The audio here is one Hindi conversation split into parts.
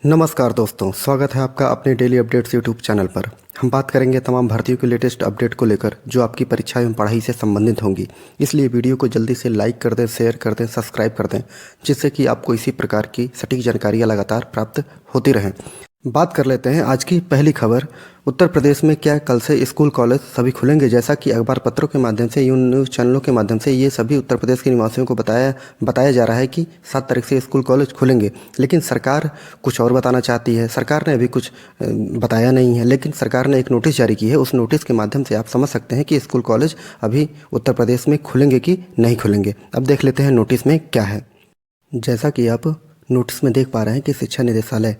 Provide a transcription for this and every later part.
नमस्कार दोस्तों, स्वागत है आपका अपने डेली अपडेट्स यूट्यूब चैनल पर। हम बात करेंगे तमाम भर्तियों के लेटेस्ट अपडेट को लेकर जो आपकी परीक्षा एवं पढ़ाई से संबंधित होंगी। इसलिए वीडियो को जल्दी से लाइक कर दें, शेयर कर दें, सब्सक्राइब कर दें, जिससे कि आपको इसी प्रकार की सटीक जानकारियाँ लगातार प्राप्त होती रहें। बात कर लेते हैं आज की पहली खबर। उत्तर प्रदेश में क्या कल से स्कूल कॉलेज सभी खुलेंगे? जैसा कि अखबार पत्रों के माध्यम से, न्यूज़ चैनलों के माध्यम से ये सभी उत्तर प्रदेश के निवासियों को बताया जा रहा है कि 7 तारीख से स्कूल कॉलेज खुलेंगे। लेकिन सरकार कुछ और बताना चाहती है। सरकार ने अभी कुछ बताया नहीं है, लेकिन सरकार ने एक नोटिस जारी की है। उस नोटिस के माध्यम से आप समझ सकते हैं कि स्कूल कॉलेज अभी उत्तर प्रदेश में खुलेंगे कि नहीं खुलेंगे। अब देख लेते हैं नोटिस में क्या है। जैसा कि आप नोटिस में देख पा रहे हैं कि शिक्षा निदेशालय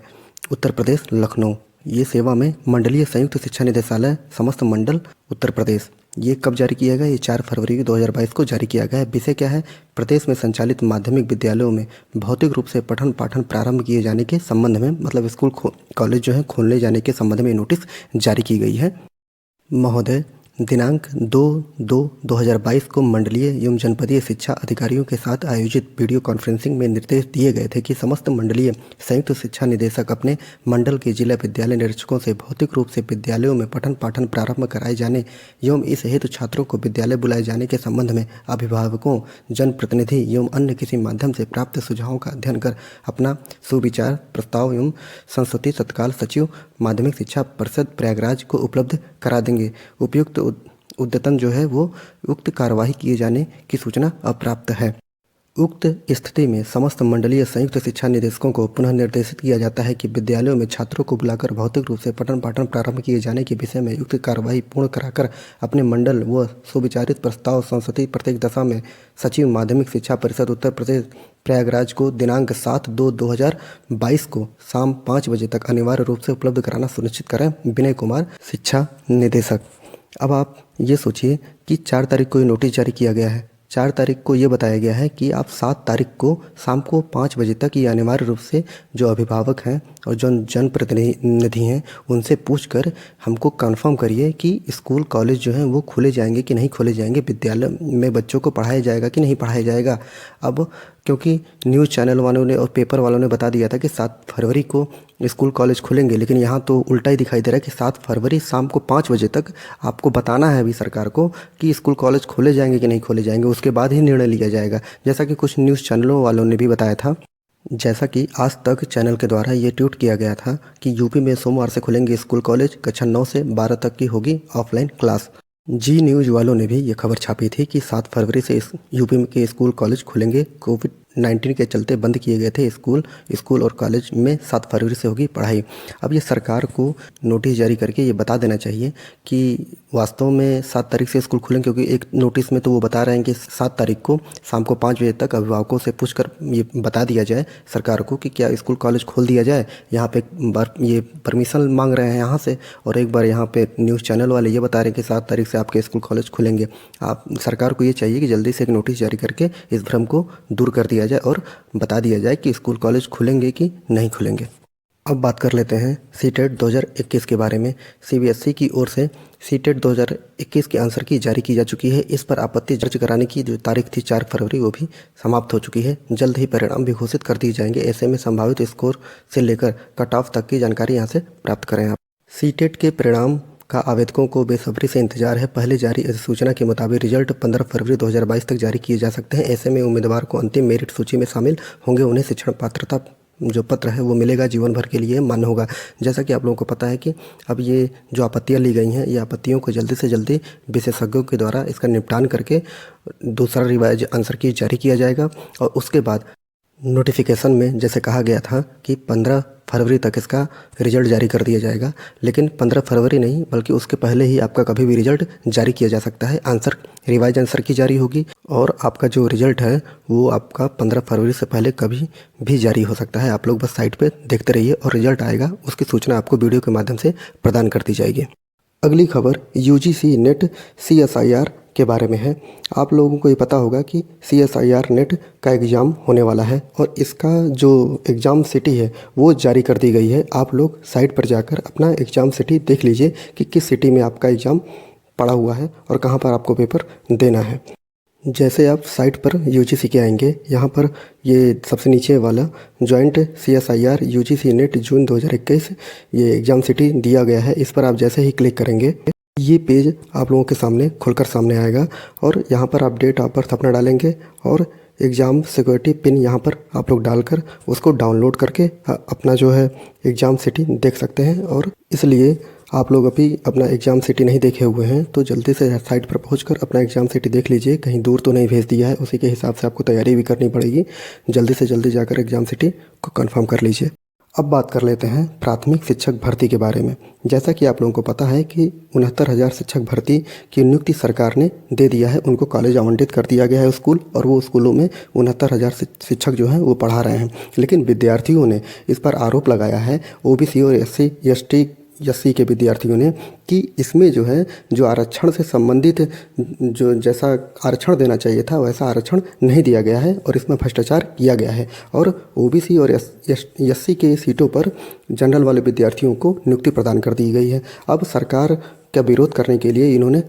उत्तर प्रदेश लखनऊ, ये सेवा में मंडलीय संयुक्त शिक्षा निदेशालय समस्त मंडल उत्तर प्रदेश, ये कब जारी किया गया? ये 4 फरवरी 2022 को जारी किया गया है। विषय क्या है? प्रदेश में संचालित माध्यमिक विद्यालयों में भौतिक रूप से पठन पाठन प्रारंभ किए जाने के संबंध में, मतलब स्कूल कॉलेज जो है खोलने जाने के संबंध में नोटिस जारी की गई है। महोदय, दिनांक 2/2/2022 को मंडलीय एवं जनपदीय शिक्षा अधिकारियों के साथ आयोजित वीडियो कॉन्फ्रेंसिंग में निर्देश दिए गए थे कि समस्त मंडलीय संयुक्त शिक्षा निदेशक अपने मंडल के जिला विद्यालय निरीक्षकों से भौतिक रूप से विद्यालयों में पठन पाठन प्रारंभ कराए जाने एवं इस हेतु छात्रों को विद्यालय बुलाए जाने के संबंध में अभिभावकों, जनप्रतिनिधि एवं अन्य किसी माध्यम से प्राप्त सुझावों का अध्ययन कर अपना सुविचार प्रस्ताव एवं संस्तुति तत्काल सचिव माध्यमिक शिक्षा परिषद प्रयागराज को उपलब्ध करा देंगे। उपयुक्त उद्यतन जो है वो उक्त कार्यवाही किए जाने की सूचना अप्राप्त है। उक्त स्थिति में समस्त मंडलीय संयुक्त शिक्षा निदेशकों को पुनः निर्देशित किया जाता है कि विद्यालयों में छात्रों को बुलाकर भौतिक रूप से पठन पाठन प्रारंभ किए जाने के विषय में युक्त कार्यवाही पूर्ण कराकर अपने मंडल व सुविचारित प्रस्ताव संस्तुति प्रत्येक दशा में सचिव माध्यमिक शिक्षा परिषद उत्तर प्रदेश प्रयागराज को दिनांक 7/2/2022 को शाम 5 बजे तक अनिवार्य रूप से उपलब्ध कराना सुनिश्चित करें। विनय कुमार, शिक्षा निदेशक। अब आप ये सोचिए कि 4 तारीख को ये नोटिस जारी किया गया है। 4 तारीख को ये बताया गया है कि आप 7 तारीख को शाम को 5 बजे तक ये अनिवार्य रूप से जो अभिभावक हैं और जो जनप्रतिनिधि हैं उनसे पूछकर हमको कंफर्म करिए कि स्कूल कॉलेज जो हैं वो खुले जाएंगे कि नहीं खोले जाएंगे, विद्यालय में बच्चों को पढ़ाया जाएगा कि नहीं पढ़ाया जाएगा। अब क्योंकि न्यूज़ चैनल वालों ने और पेपर वालों ने बता दिया था कि 7 फरवरी को स्कूल कॉलेज खुलेंगे, लेकिन यहाँ तो उल्टा ही दिखाई दे रहा है कि 7 फरवरी शाम को 5 बजे तक आपको बताना है अभी सरकार को कि स्कूल कॉलेज खोले जाएंगे कि नहीं खोले जाएंगे। उसके बाद ही निर्णय लिया जाएगा, जैसा कि कुछ न्यूज़ चैनलों वालों ने भी बताया था। जैसा कि आज तक चैनल के द्वारा ये ट्वीट किया गया था कि यूपी में सोमवार से खुलेंगे स्कूल कॉलेज, कक्षा 9 से 12 तक की होगी ऑफलाइन क्लास। जी न्यूज़ वालों ने भी ये खबर छापी थी कि 7 फरवरी से यूपी के स्कूल कॉलेज खुलेंगे। कोविड-19 के चलते बंद किए गए थे स्कूल और कॉलेज में 7 फरवरी से होगी पढ़ाई। अब ये सरकार को नोटिस जारी करके ये बता देना चाहिए कि वास्तव में 7 तारीख से स्कूल खुलेंगे, क्योंकि एक नोटिस में तो वो बता रहे हैं कि 7 तारीख को शाम को 5 बजे तक अभिभावकों से पूछकर ये बता दिया जाए सरकार को कि क्या स्कूल कॉलेज खोल दिया जाए। यहाँ पे एक बार ये परमिशन मांग रहे हैं यहाँ से, और एक बार यहाँ पे न्यूज़ चैनल वाले ये बता रहे हैं कि 7 तारीख से आपके स्कूल कॉलेज खुलेंगे। आप सरकार को ये चाहिए कि जल्दी से एक नोटिस जारी करके इस भ्रम को दूर कर दिया जाए और बता दिया जाए कि स्कूल कॉलेज खुलेंगे कि नहीं खुलेंगे। अब बात कर लेते हैं सीटेट 2021 के बारे में। सीबीएसई की ओर से सीटेट 2021 के आंसर की जारी की जा चुकी है। इस पर आपत्ति दर्ज कराने की जो तारीख थी 4 फरवरी, वो भी समाप्त हो चुकी है। जल्द ही परिणाम भी घोषित कर दिए जाएंगे। ऐसे में संभावित स्कोर से लेकर कट ऑफ तक की जानकारी यहाँ से प्राप्त करें आप। सीटेट के परिणाम का आवेदकों को बेसब्री से इंतजार है। पहले जारी अधिसूचना के मुताबिक रिजल्ट 15 फरवरी 2022 तक जारी किए जा सकते हैं। ऐसे में उम्मीदवार को अंतिम मेरिट सूची में शामिल होंगे। उन्हें शिक्षण पात्रता जो पत्र है वो मिलेगा, जीवन भर के लिए मान्य होगा। जैसा कि आप लोगों को पता है कि अब ये जो आपत्तियां ली गई हैं, ये आपत्तियों को जल्दी से जल्दी विशेषज्ञों के द्वारा इसका निपटान करके दूसरा रिवाइज आंसर की जारी किया जाएगा। और उसके बाद नोटिफिकेशन में जैसे कहा गया था कि 15 फरवरी तक इसका रिजल्ट जारी कर दिया जाएगा, लेकिन 15 फरवरी नहीं बल्कि उसके पहले ही आपका कभी भी रिजल्ट जारी किया जा सकता है। आंसर रिवाइज आंसर की जारी होगी और आपका जो रिजल्ट है वो आपका 15 फरवरी से पहले कभी भी जारी हो सकता है। आप लोग बस साइट पे देखते रहिए और रिजल्ट आएगा, उसकी सूचना आपको वीडियो के माध्यम से प्रदान कर दी जाएगी। अगली खबर यूजीसी नेट सीएसआईआर के बारे में है। आप लोगों को ये पता होगा कि सीएसआईआर नेट का एग्ज़ाम होने वाला है और इसका जो एग्ज़ाम सिटी है वो जारी कर दी गई है। आप लोग साइट पर जाकर अपना एग्ज़ाम सिटी देख लीजिए कि किस सिटी में आपका एग्ज़ाम पड़ा हुआ है और कहाँ पर आपको पेपर देना है। जैसे आप साइट पर यूजीसी के आएंगे, यहाँ पर ये सबसे नीचे वाला जॉइंट CSIR UGC नेट जून 2021 ये एग्ज़ाम सिटी दिया गया है। इस पर आप जैसे ही क्लिक करेंगे ये पेज आप लोगों के सामने खुलकर सामने आएगा और यहाँ पर आप डेट ऑफ बर्थ अपना डालेंगे और एग्ज़ाम सिक्योरिटी पिन यहाँ पर आप लोग डालकर उसको डाउनलोड करके अपना जो है एग्ज़ाम सिटी देख सकते हैं। और इसलिए आप लोग अभी अपना एग्ज़ाम सिटी नहीं देखे हुए हैं तो जल्दी से साइट पर पहुंचकर अपना एग्ज़ाम सिटी देख लीजिए, कहीं दूर तो नहीं भेज दिया है। उसी के हिसाब से आपको तैयारी भी करनी पड़ेगी। जल्दी से जल्दी जाकर एग्ज़ाम सिटी को कंफर्म कर लीजिए। अब बात कर लेते हैं प्राथमिक शिक्षक भर्ती के बारे में। जैसा कि आप लोगों को पता है कि 69,000 शिक्षक भर्ती की नियुक्ति सरकार ने दे दिया है, उनको कॉलेज आवंटित कर दिया गया है स्कूल, और वो स्कूलों में 69,000 शिक्षक जो हैं वो पढ़ा रहे हैं। लेकिन विद्यार्थियों ने इस पर आरोप लगाया है, OBC और SC के विद्यार्थियों ने, कि इसमें जो है जो आरक्षण से संबंधित जो जैसा आरक्षण देना चाहिए था वैसा आरक्षण नहीं दिया गया है और इसमें भ्रष्टाचार किया गया है। और OBC और SC के सीटों पर जनरल वाले विद्यार्थियों को नियुक्ति प्रदान कर दी गई है। अब सरकार का विरोध करने के लिए इन्होंने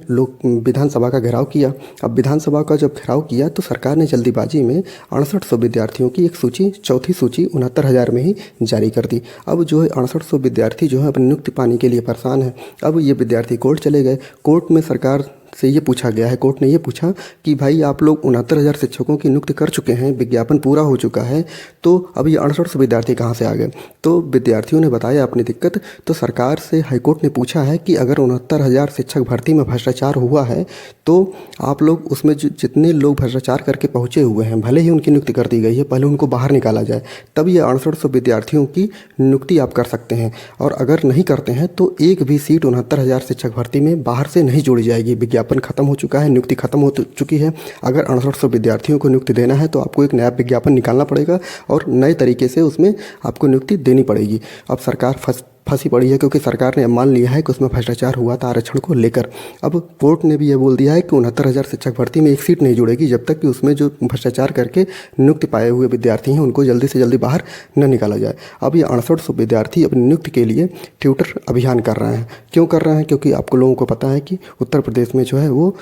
विधानसभा का घेराव किया। अब विधानसभा का जब घेराव किया तो सरकार ने जल्दीबाजी में 6800 विद्यार्थियों की एक सूची, चौथी सूची 69,000 में ही जारी कर दी। अब जो है 6800 विद्यार्थी जो है अपनी नियुक्ति पाने के लिए परेशान है। अब ये विद्यार्थी कोर्ट चले गए। कोर्ट में सरकार से ये पूछा गया है, कोर्ट ने ये पूछा कि भाई आप लोग 69,000 शिक्षकों की नियुक्ति कर चुके हैं, विज्ञापन पूरा हो चुका है, तो अब ये 6800 विद्यार्थी कहाँ से आ गए। तो विद्यार्थियों ने बताया अपनी दिक्कत। तो सरकार से हाईकोर्ट ने पूछा है कि अगर 69,000 शिक्षक भर्ती में भ्रष्टाचार हुआ है तो आप लोग उसमें जितने लोग भ्रष्टाचार करके पहुँचे हुए हैं, भले ही उनकी नियुक्ति कर दी गई है, पहले उनको बाहर निकाला जाए, तब ये 6800 विद्यार्थियों की नियुक्ति आप कर सकते हैं। और अगर नहीं करते हैं तो एक भी सीट 69,000 शिक्षक भर्ती में बाहर से नहीं जोड़ी जाएगी। विज्ञापन खत्म हो चुका है, नियुक्ति खत्म हो चुकी है। अगर 6800 विद्यार्थियों को नियुक्ति देना है तो आपको एक नया विज्ञापन निकालना पड़ेगा और नए तरीके से उसमें आपको नियुक्ति देनी पड़ेगी। अब सरकार फंसी पड़ी है क्योंकि सरकार ने मान लिया है कि उसमें भ्रष्टाचार हुआ था आरक्षण को लेकर। अब कोर्ट ने भी ये बोल दिया है कि 69,000 शिक्षक भर्ती में एक सीट नहीं जुड़ेगी जब तक कि उसमें जो भ्रष्टाचार करके नियुक्ति पाए हुए विद्यार्थी हैं उनको जल्दी से जल्दी बाहर न निकाला जाए। अब ये 6800 विद्यार्थी अपनी नियुक्ति के लिए ट्यूटर अभियान कर रहे हैं। क्यों कर रहे हैं? क्योंकि आपको लोगों को पता है कि उत्तर प्रदेश में जो है वो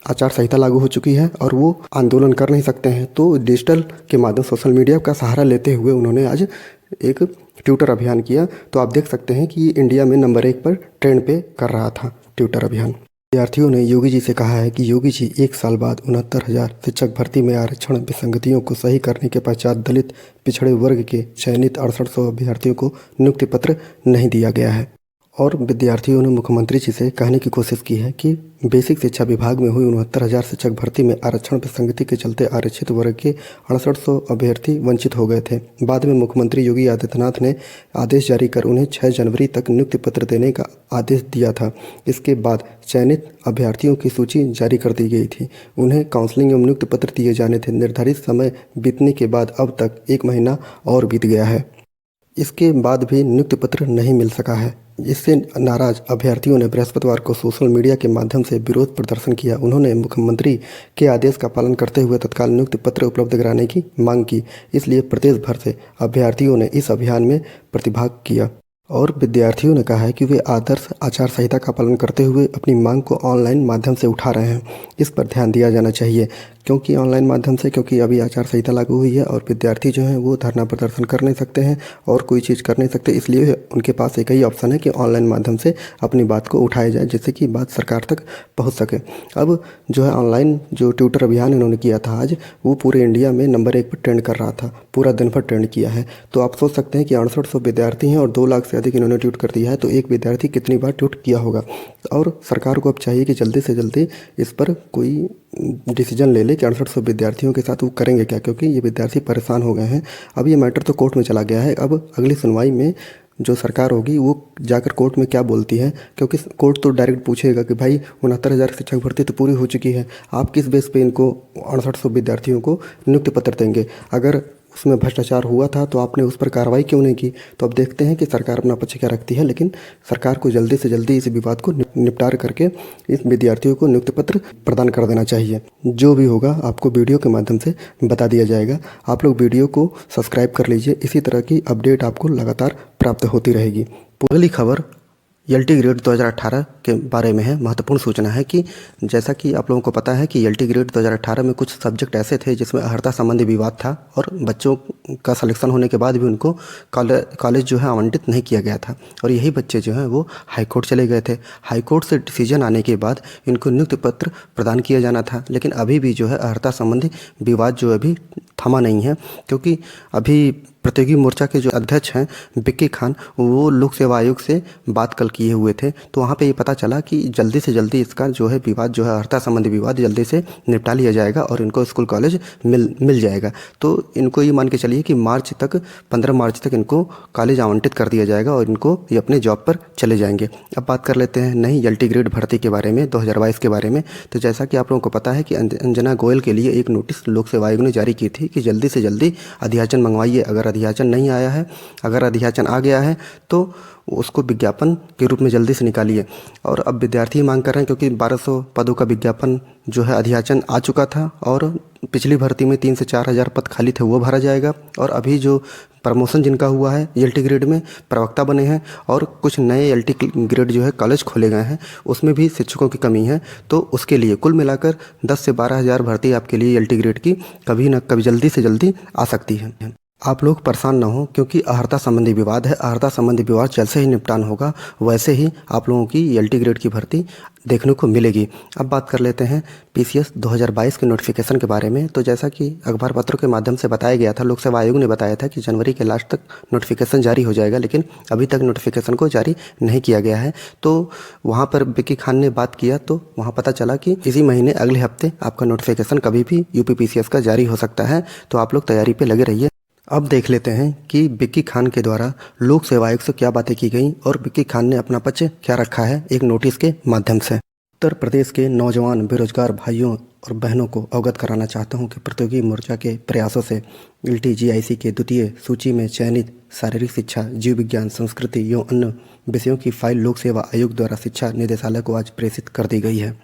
आचार संहिता लागू हो चुकी है और वो आंदोलन कर नहीं सकते हैं। तो डिजिटल के माध्यम, सोशल मीडिया का सहारा लेते हुए उन्होंने आज एक ट्विटर अभियान किया। तो आप देख सकते हैं कि ये इंडिया में नंबर 1 पर ट्रेंड पे कर रहा था ट्विटर अभियान। विद्यार्थियों ने योगी जी से कहा है कि योगी जी 1 साल बाद 69,000 शिक्षक भर्ती में आरक्षण विसंगतियों को सही करने के पश्चात दलित पिछड़े वर्ग के चयनित 6800 अभ्यर्थियों को नियुक्ति पत्र नहीं दिया गया है। और विद्यार्थियों ने मुख्यमंत्री जी से कहने की कोशिश की है कि बेसिक शिक्षा विभाग में हुई 69,000 शिक्षक भर्ती में आरक्षण विसंगति के चलते आरक्षित वर्ग के 6800 अभ्यर्थी वंचित हो गए थे। बाद में मुख्यमंत्री योगी आदित्यनाथ ने आदेश जारी कर उन्हें 6 जनवरी तक नियुक्ति पत्र देने का आदेश दिया था। इसके बाद चयनित अभ्यर्थियों की सूची जारी कर दी गई थी। उन्हें काउंसलिंग एवं नियुक्ति पत्र दिए जाने थे। निर्धारित समय बीतने के बाद अब तक 1 महीना और बीत गया है। इसके बाद भी नियुक्ति पत्र नहीं मिल सका है। इससे नाराज अभ्यर्थियों ने बृहस्पतिवार को सोशल मीडिया के माध्यम से विरोध प्रदर्शन किया। उन्होंने मुख्यमंत्री के आदेश का पालन करते हुए तत्काल नियुक्ति पत्र उपलब्ध कराने की मांग की। इसलिए प्रदेश भर से अभ्यर्थियों ने इस अभियान में प्रतिभाग किया और विद्यार्थियों ने कहा है कि वे आदर्श आचार संहिता का पालन करते हुए अपनी मांग को ऑनलाइन माध्यम से उठा रहे हैं। इस पर ध्यान दिया जाना चाहिए क्योंकि ऑनलाइन माध्यम से, क्योंकि अभी आचार संहिता लागू हुई है और विद्यार्थी जो हैं वो धरना प्रदर्शन कर नहीं सकते हैं और कोई चीज़ कर नहीं सकते। इसलिए उनके पास एक ही ऑप्शन है कि ऑनलाइन माध्यम से अपनी बात को उठाया जाए जिससे कि बात सरकार तक पहुँच सके। अब जो है ऑनलाइन जो ट्विटर अभियान इन्होंने किया था आज, वो पूरे इंडिया में नंबर 1 पर ट्रेंड कर रहा था, पूरा दिन भर ट्रेंड किया है। तो आप सोच सकते हैं कि 6800 विद्यार्थी हैं और 2 लाख से अधिक इन्होंने ट्वीट कर दिया है, तो एक विद्यार्थी कितनी बार ट्वीट किया होगा। और सरकार को अब चाहिए कि जल्दी से जल्दी इस पर कोई डिसीजन ले ले कि 6800 विद्यार्थियों के साथ वो करेंगे क्या, क्योंकि ये विद्यार्थी परेशान हो गए हैं। अब ये मैटर तो कोर्ट में चला गया है। अब अगली सुनवाई में जो सरकार होगी वो जाकर कोर्ट में क्या बोलती है, क्योंकि कोर्ट तो डायरेक्ट पूछेगा कि भाई 69,000 शिक्षक भर्ती तो पूरी हो चुकी है, आप किस बेस पे इनको 6800 विद्यार्थियों को नियुक्ति पत्र देंगे? अगर उसमें भ्रष्टाचार हुआ था तो आपने उस पर कार्रवाई क्यों नहीं की? तो अब देखते हैं कि सरकार अपना पक्ष क्या रखती है, लेकिन सरकार को जल्दी से जल्दी इस विवाद को निपटार करके इस विद्यार्थियों को नियुक्ति पत्र प्रदान कर देना चाहिए। जो भी होगा आपको वीडियो के माध्यम से बता दिया जाएगा। आप लोग वीडियो को सब्सक्राइब कर लीजिए, इसी तरह की अपडेट आपको लगातार प्राप्त होती रहेगी। अगली खबर एलटी ग्रेड 2018 के बारे में है। महत्वपूर्ण सूचना है कि जैसा कि आप लोगों को पता है कि एलटी ग्रेड 2018 में कुछ सब्जेक्ट ऐसे थे जिसमें अर्हता संबंधी विवाद था और बच्चों का सिलेक्शन होने के बाद भी उनको कॉलेज जो है आवंटित नहीं किया गया था और यही बच्चे जो हैं वो हाईकोर्ट चले गए थे। हाईकोर्ट से डिसीजन आने के बाद इनको नियुक्ति पत्र प्रदान किया जाना था, लेकिन अभी भी जो है अर्हता संबंधी विवाद जो अभी थमा नहीं है, क्योंकि अभी प्रतियोगी मोर्चा के जो अध्यक्ष हैं बिक्की खान, वो लोक सेवा आयोग से बात कल किए हुए थे। तो वहाँ पे ये पता चला कि जल्दी से जल्दी इसका जो है विवाद जो है अर्हता संबंधी विवाद जल्दी से निपटा लिया जाएगा और इनको स्कूल कॉलेज मिल जाएगा। तो इनको ये मान के चलिए कि 15 मार्च तक इनको कॉलेज आवंटित कर दिया जाएगा और इनको ये अपने जॉब पर चले जाएंगे। अब बात कर लेते हैं नई एलटी ग्रेड भर्ती के बारे में 2022 के बारे में। तो जैसा कि आप लोगों को पता है कि अंजना गोयल के लिए एक नोटिस लोक सेवा आयोग ने जारी की थी कि जल्दी से जल्दी अध्याचन मंगवाइए। अगर अध्याचन नहीं आया है, अगर अध्याचन आ गया है तो उसको विज्ञापन के रूप में जल्दी से निकालिए। और अब विद्यार्थी मांग कर रहे हैं, क्योंकि 1200 पदों का विज्ञापन जो है अध्याचन आ चुका था और पिछली भर्ती में 3 से 4 हज़ार पद खाली थे, वो भरा जाएगा। और अभी जो प्रमोशन जिनका हुआ है एलटी ग्रेड में प्रवक्ता बने हैं और कुछ नए एलटी ग्रेड जो है कॉलेज खोले गए हैं, उसमें भी शिक्षकों की कमी है। तो उसके लिए कुल मिलाकर 10 से 12 हज़ार भर्ती आपके लिए एलटी ग्रेड की कभी ना कभी जल्दी से जल्दी आ सकती है। आप लोग परेशान ना हो, क्योंकि अर्हता संबंधी विवाद है। अर्हता संबंधी विवाद जैसे ही निपटान होगा वैसे ही आप लोगों की एलटी ग्रेड की भर्ती देखने को मिलेगी। अब बात कर लेते हैं पीसीएस 2022 के नोटिफिकेशन के बारे में। तो जैसा कि अखबार पत्रों के माध्यम से बताया गया था, लोक सेवा आयोग ने बताया था कि जनवरी के लास्ट तक नोटिफिकेशन जारी हो जाएगा, लेकिन अभी तक नोटिफिकेशन को जारी नहीं किया गया है। तो वहाँ पर बिक्की खान ने बात किया तो वहाँ पता चला कि इसी महीने अगले हफ्ते आपका नोटिफिकेशन कभी भी यूपी पीसीएस का जारी हो सकता है। तो आप लोग तैयारी पर लगे रहिए। अब देख लेते हैं कि बिक्की खान के द्वारा लोक सेवा आयोग से क्या बातें की गई और बिक्की खान ने अपना पक्ष क्या रखा है एक नोटिस के माध्यम से। उत्तर प्रदेश के नौजवान बेरोजगार भाइयों और बहनों को अवगत कराना चाहता हूं कि प्रतियोगी मोर्चा के प्रयासों से एलटीजीआईसी के द्वितीय सूची में चयनित शारीरिक शिक्षा, जीव विज्ञान, संस्कृति एवं अन्य विषयों की फाइल लोक सेवा आयोग द्वारा शिक्षा निदेशालय को आज प्रेषित कर दी गई है।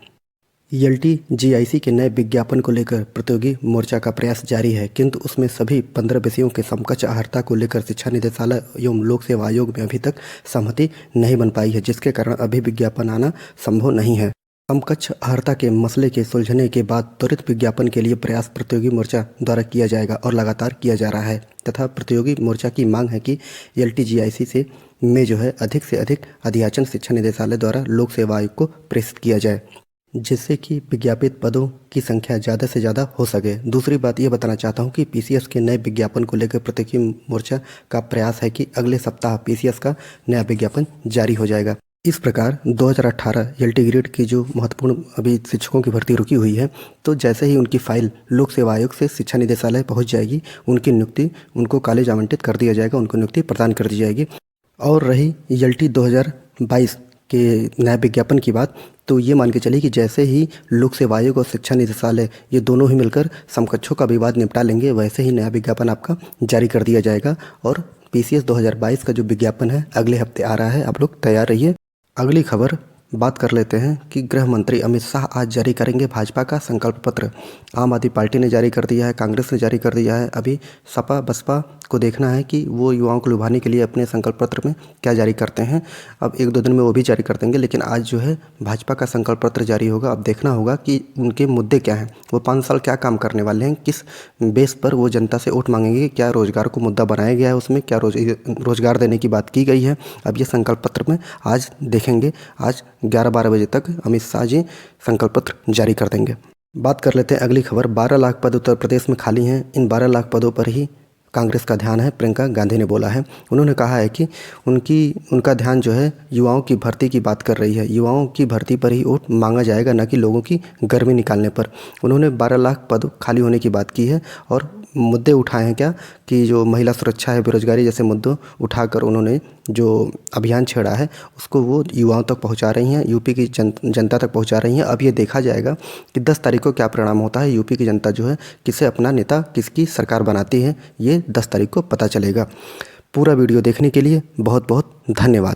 एलटीजीआईसी के नए विज्ञापन को लेकर प्रतियोगी मोर्चा का प्रयास जारी है, किंतु उसमें सभी 15 विषयों के समकक्ष अर्हता को लेकर शिक्षा निदेशालय एवं लोक सेवा आयोग में अभी तक सहमति नहीं बन पाई है, जिसके कारण अभी विज्ञापन आना संभव नहीं है। समकक्ष अर्हता के मसले के सुलझने के बाद त्वरित विज्ञापन के लिए प्रयास प्रतियोगी मोर्चा द्वारा किया जाएगा और लगातार किया जा रहा है तथा प्रतियोगी मोर्चा की मांग है कि एलटीजीआईसी से में जो है अधिक से अधिक अध्याचन शिक्षा निदेशालय द्वारा लोक सेवा आयोग को प्रेषित किया जाए, जिससे कि विज्ञापित पदों की संख्या ज़्यादा से ज़्यादा हो सके। दूसरी बात ये बताना चाहता हूँ कि पीसीएस के नए विज्ञापन को लेकर प्रतियोगी मोर्चा का प्रयास है कि अगले सप्ताह पीसीएस का नया विज्ञापन जारी हो जाएगा। इस प्रकार 2018 एलटी ग्रेड की जो महत्वपूर्ण अभी शिक्षकों की भर्ती रुकी हुई है, तो जैसे ही उनकी फाइल लोक सेवा आयोग से शिक्षा निदेशालय पहुँच जाएगी, उनकी नियुक्ति उनको कॉलेज आवंटित कर दिया जाएगा, उनको नियुक्ति प्रदान कर दी जाएगी। और रही एलटी 2022 के नया विज्ञापन की बात, तो ये मान के चलिए कि जैसे ही लोक सेवा आयोग और शिक्षा निदेशालय ये दोनों ही मिलकर समकक्षों का विवाद निपटा लेंगे, वैसे ही नया विज्ञापन आपका जारी कर दिया जाएगा और पीसीएस 2022 का जो विज्ञापन है अगले हफ्ते आ रहा है। आप लोग तैयार रहिए। अगली खबर बात कर लेते हैं कि गृह मंत्री अमित शाह आज जारी करेंगे भाजपा का संकल्प पत्र। आम आदमी पार्टी ने जारी कर दिया है, कांग्रेस ने जारी कर दिया है। अभी सपा बसपा को देखना है कि वो युवाओं को लुभाने के लिए अपने संकल्प पत्र में क्या जारी करते हैं। अब 1-2 दिन में वो भी जारी कर देंगे, लेकिन आज जो है भाजपा का संकल्प पत्र जारी होगा। अब देखना होगा कि उनके मुद्दे क्या हैं, वो 5 साल क्या काम करने वाले हैं, किस बेस पर वो जनता से वोट मांगेंगे, क्या रोजगार को मुद्दा बनाया गया है, उसमें क्या रोजगार देने की बात की गई है। अब ये संकल्प पत्र में आज देखेंगे। आज 11-12 बजे तक अमित शाह जी संकल्प पत्र जारी कर देंगे। बात कर लेते हैं अगली खबर। 12 लाख पद उत्तर प्रदेश में खाली हैं। इन 12 लाख पदों पर ही कांग्रेस का ध्यान है, प्रियंका गांधी ने बोला है। उन्होंने कहा है कि उनका ध्यान जो है युवाओं की भर्ती की बात कर रही है। युवाओं की भर्ती पर ही वोट मांगा जाएगा, न कि लोगों की गर्मी निकालने पर। उन्होंने 12 लाख पद खाली होने की बात की है और मुद्दे उठाए हैं क्या कि जो महिला सुरक्षा है, बेरोजगारी जैसे मुद्दों उठाकर उन्होंने जो अभियान छेड़ा है उसको वो युवाओं तक पहुंचा रही हैं, यूपी की जनता तक पहुंचा रही हैं। अब ये देखा जाएगा कि 10 तारीख को क्या परिणाम होता है। यूपी की जनता जो है किसे अपना नेता, किसकी सरकार बनाती है, ये 10 तारीख को पता चलेगा। पूरा वीडियो देखने के लिए बहुत बहुत धन्यवाद।